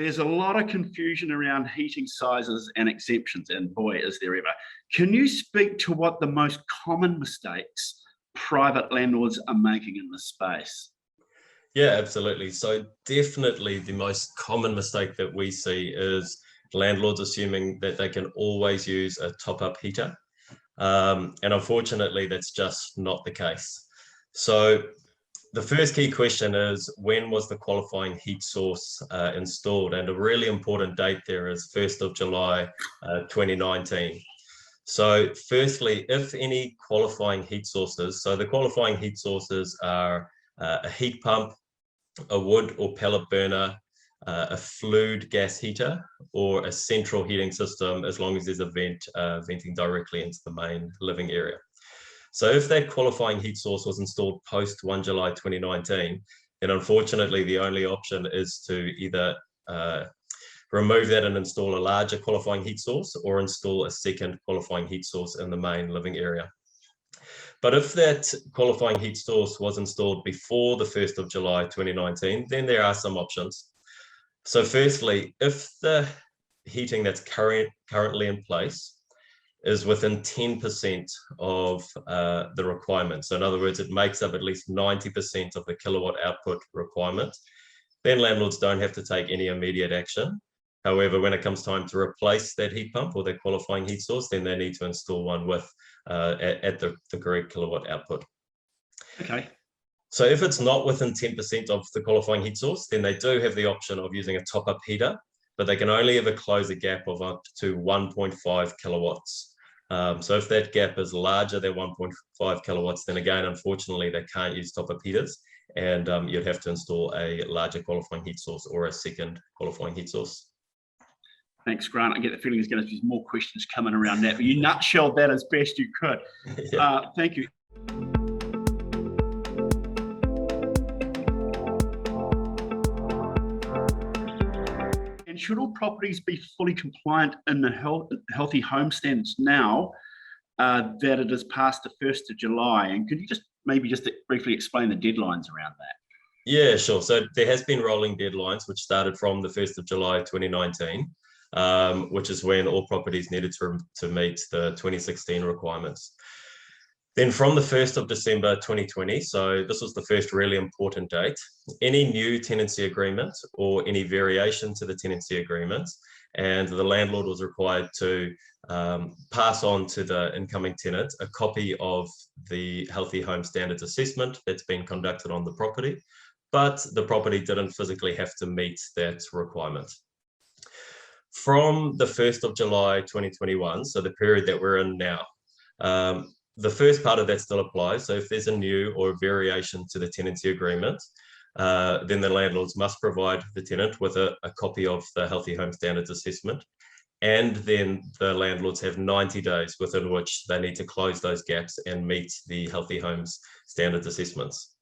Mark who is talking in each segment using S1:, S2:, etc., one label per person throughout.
S1: there's a lot of confusion around heating sizes and exemptions, and boy, is there ever. Can you speak to what the most common mistakes private landlords are making in this space?
S2: Yeah, absolutely. So definitely the most common mistake that we see is landlords assuming that they can always use a top-up heater. And unfortunately, that's just not the case. So the first key question is, when was the qualifying heat source installed? And a really important date there is 1st of July 2019. So firstly, if any qualifying heat sources, so the qualifying heat sources are a heat pump, a wood or pellet burner, a fluid gas heater, or a central heating system, as long as there's a vent venting directly into the main living area. So if that qualifying heat source was installed post 1 July 2019, then unfortunately the only option is to either remove that and install a larger qualifying heat source, or install a second qualifying heat source in the main living area. But if that qualifying heat source was installed before the 1st of July 2019, then there are some options. So firstly, if the heating that's currently in place is within 10% of the requirement, so in other words, it makes up at least 90% of the kilowatt output requirement, then landlords don't have to take any immediate action. However, when it comes time to replace that heat pump or that qualifying heat source, then they need to install one with at the correct kilowatt output.
S1: Okay.
S2: So if it's not within 10% of the qualifying heat source, then they do have the option of using a top-up heater, but they can only ever close a gap of up to 1.5 kilowatts. So if that gap is larger than 1.5 kilowatts, then again, unfortunately, they can't use top-up heaters, and you'd have to install a larger qualifying heat source or a second qualifying heat source.
S1: Thanks, Grant. I get the feeling there's going to be more questions coming around that, but you nutshelled that as best you could. Yeah. Thank you. And should all properties be fully compliant in the healthy home standards now that it is past the 1st of July? And could you just briefly explain the deadlines around that?
S2: Yeah, sure. So there has been rolling deadlines, which started from the 1st of July 2019. Which is when all properties needed to meet the 2016 requirements. Then from the 1st of December 2020, so this was the first really important date, any new tenancy agreement or any variation to the tenancy agreement, and the landlord was required to pass on to the incoming tenant a copy of the Healthy Home Standards assessment that's been conducted on the property, but the property didn't physically have to meet that requirement. From the 1st of July 2021, so the period that we're in now, the first part of that still applies. So if there's a new or a variation to the tenancy agreement, then the landlords must provide the tenant with a copy of the Healthy Home Standards assessment. And then the landlords have 90 days within which they need to close those gaps and meet the Healthy Homes Standards assessments.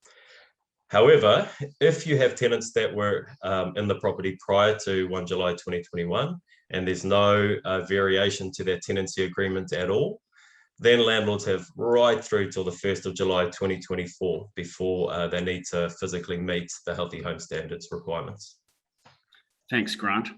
S2: However, if you have tenants that were in the property prior to 1 July 2021, and there's no variation to their tenancy agreement at all, then landlords have right through till the 1st of July 2024 before they need to physically meet the Healthy Home Standards requirements.
S1: Thanks, Grant.